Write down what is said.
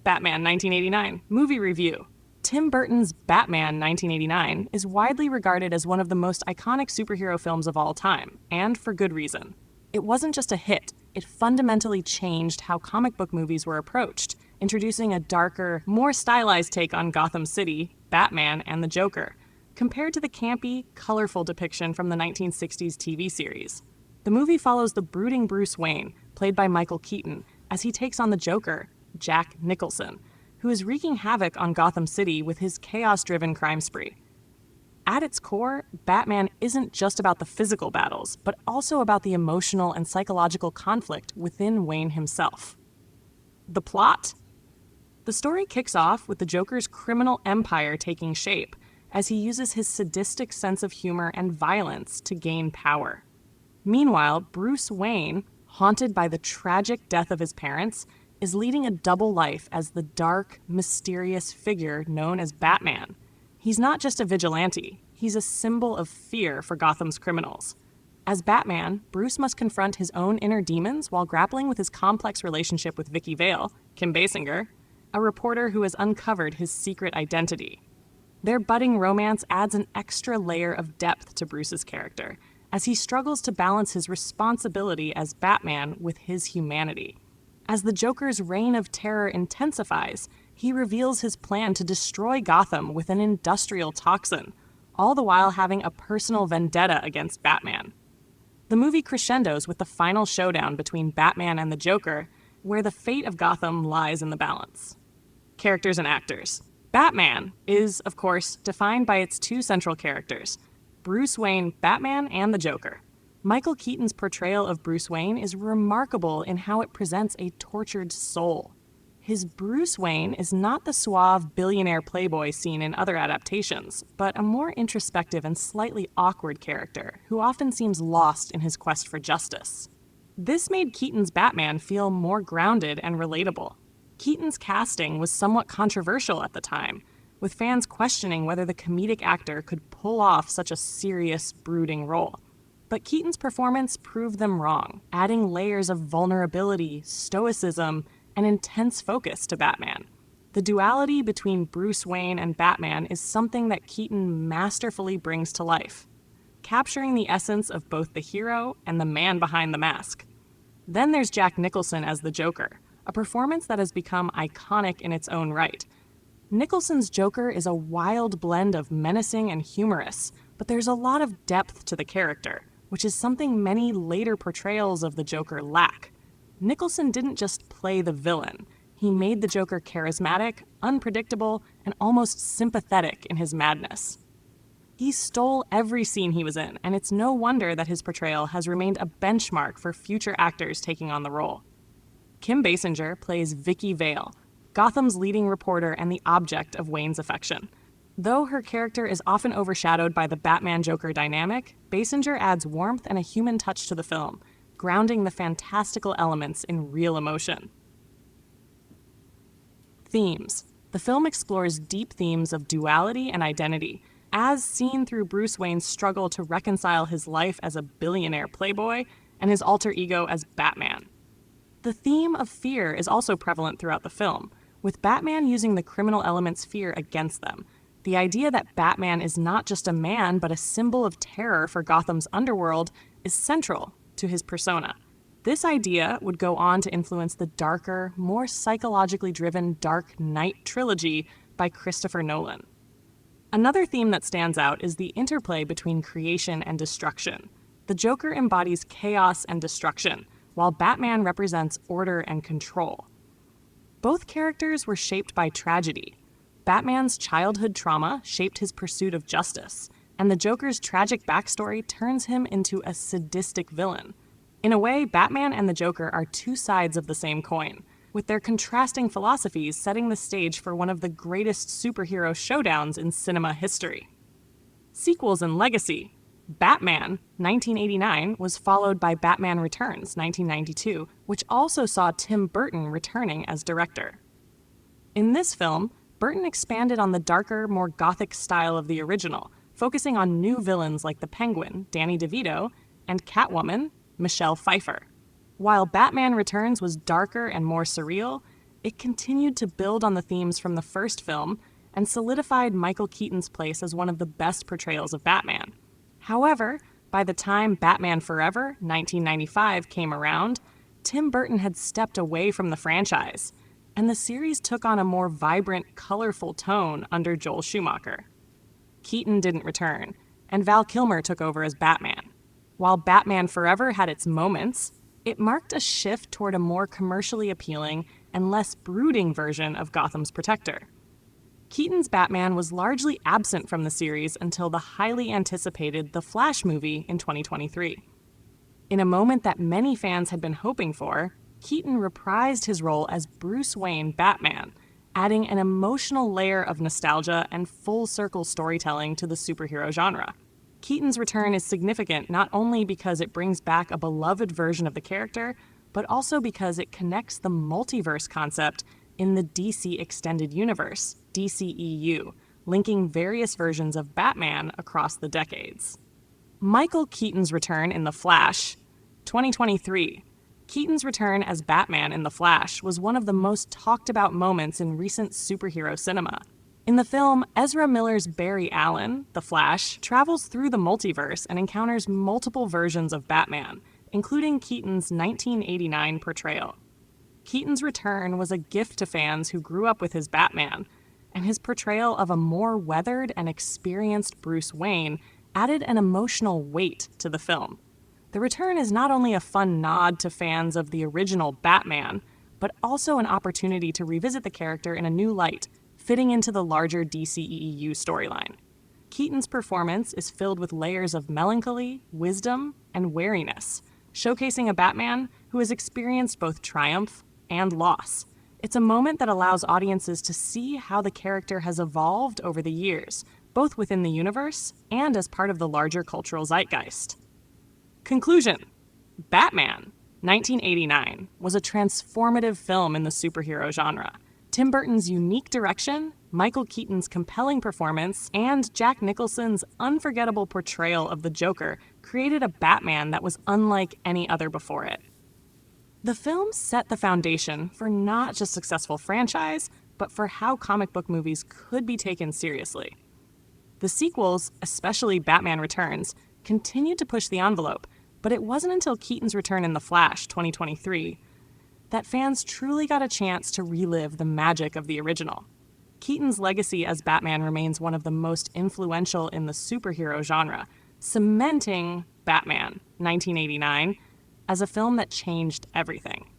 Batman 1989, movie review. Tim Burton's Batman 1989 is widely regarded as one of the most iconic superhero films of all time, and for good reason. It wasn't just a hit, it fundamentally changed how comic book movies were approached, introducing a darker, more stylized take on Gotham City, Batman, and the Joker, compared to the campy, colorful depiction from the 1960s TV series. The movie follows the brooding Bruce Wayne, played by Michael Keaton, as he takes on the Joker, Jack Nicholson, who is wreaking havoc on Gotham City with his chaos-driven crime spree. At its core, Batman isn't just about the physical battles, but also about the emotional and psychological conflict within Wayne himself. The plot? The story kicks off with the Joker's criminal empire taking shape, as he uses his sadistic sense of humor and violence to gain power. Meanwhile, Bruce Wayne, haunted by the tragic death of his parents, is leading a double life as the dark, mysterious figure known as Batman. He's not just a vigilante, he's a symbol of fear for Gotham's criminals. As Batman, Bruce must confront his own inner demons while grappling with his complex relationship with Vicky Vale, Kim Basinger, a reporter who has uncovered his secret identity. Their budding romance adds an extra layer of depth to Bruce's character, as he struggles to balance his responsibility as Batman with his humanity. As the Joker's reign of terror intensifies, he reveals his plan to destroy Gotham with an industrial toxin, all the while having a personal vendetta against Batman. The movie crescendos with the final showdown between Batman and the Joker, where the fate of Gotham lies in the balance. Characters and actors. Batman is, of course, defined by its two central characters, Bruce Wayne, Batman, and the Joker. Michael Keaton's portrayal of Bruce Wayne is remarkable in how it presents a tortured soul. His Bruce Wayne is not the suave billionaire playboy seen in other adaptations, but a more introspective and slightly awkward character who often seems lost in his quest for justice. This made Keaton's Batman feel more grounded and relatable. Keaton's casting was somewhat controversial at the time, with fans questioning whether the comedic actor could pull off such a serious, brooding role. But Keaton's performance proved them wrong, adding layers of vulnerability, stoicism, and intense focus to Batman. The duality between Bruce Wayne and Batman is something that Keaton masterfully brings to life, capturing the essence of both the hero and the man behind the mask. Then there's Jack Nicholson as the Joker, a performance that has become iconic in its own right. Nicholson's Joker is a wild blend of menacing and humorous, but there's a lot of depth to the character, which is something many later portrayals of the Joker lack. Nicholson didn't just play the villain. He made the Joker charismatic, unpredictable, and almost sympathetic in his madness. He stole every scene he was in, and it's no wonder that his portrayal has remained a benchmark for future actors taking on the role. Kim Basinger plays Vicky Vale, Gotham's leading reporter and the object of Wayne's affection. Though her character is often overshadowed by the Batman-Joker dynamic, Basinger adds warmth and a human touch to the film, grounding the fantastical elements in real emotion. Themes. The film explores deep themes of duality and identity, as seen through Bruce Wayne's struggle to reconcile his life as a billionaire playboy and his alter ego as Batman. The theme of fear is also prevalent throughout the film, with Batman using the criminal element's fear against them. The idea that Batman is not just a man but a symbol of terror for Gotham's underworld is central to his persona. This idea would go on to influence the darker, more psychologically driven Dark Knight trilogy by Christopher Nolan. Another theme that stands out is the interplay between creation and destruction. The Joker embodies chaos and destruction, while Batman represents order and control. Both characters were shaped by tragedy. Batman's childhood trauma shaped his pursuit of justice, and the Joker's tragic backstory turns him into a sadistic villain. In a way, Batman and the Joker are two sides of the same coin, with their contrasting philosophies setting the stage for one of the greatest superhero showdowns in cinema history. Sequels and legacy. Batman, 1989, was followed by Batman Returns, 1992, which also saw Tim Burton returning as director. In this film, Burton expanded on the darker, more gothic style of the original, focusing on new villains like the Penguin, Danny DeVito, and Catwoman, Michelle Pfeiffer. While Batman Returns was darker and more surreal, It continued to build on the themes from the first film and solidified Michael Keaton's place as one of the best portrayals of Batman. However, by the time Batman Forever, 1995, came around, Tim Burton had stepped away from the franchise, and the series took on a more vibrant, colorful tone under Joel Schumacher. Keaton didn't return, and Val Kilmer took over as Batman. While Batman Forever had its moments, it marked a shift toward a more commercially appealing and less brooding version of Gotham's protector. Keaton's Batman was largely absent from the series until the highly anticipated The Flash movie in 2023. In a moment that many fans had been hoping for, Keaton reprised his role as Bruce Wayne Batman, adding an emotional layer of nostalgia and full-circle storytelling to the superhero genre. Keaton's return is significant not only because it brings back a beloved version of the character, but also because it connects the multiverse concept in the DC Extended Universe, DCEU, linking various versions of Batman across the decades. Michael Keaton's return in The Flash, 2023. Keaton's return as Batman in The Flash was one of the most talked about moments in recent superhero cinema. In the film, Ezra Miller's Barry Allen, The Flash, travels through the multiverse and encounters multiple versions of Batman, including Keaton's 1989 portrayal. Keaton's return was a gift to fans who grew up with his Batman, and his portrayal of a more weathered and experienced Bruce Wayne added an emotional weight to the film. The return is not only a fun nod to fans of the original Batman, but also an opportunity to revisit the character in a new light, fitting into the larger DCEU storyline. Keaton's performance is filled with layers of melancholy, wisdom, and wariness, showcasing a Batman who has experienced both triumph and loss. It's a moment that allows audiences to see how the character has evolved over the years, both within the universe and as part of the larger cultural zeitgeist. Conclusion: Batman, 1989, was a transformative film in the superhero genre. Tim Burton's unique direction, Michael Keaton's compelling performance, and Jack Nicholson's unforgettable portrayal of the Joker created a Batman that was unlike any other before it. The film set the foundation for not just a successful franchise, but for how comic book movies could be taken seriously. The sequels, especially Batman Returns, continued to push the envelope, but it wasn't until Keaton's return in The Flash, 2023, that fans truly got a chance to relive the magic of the original. Keaton's legacy as Batman remains one of the most influential in the superhero genre, cementing Batman, 1989, as a film that changed everything.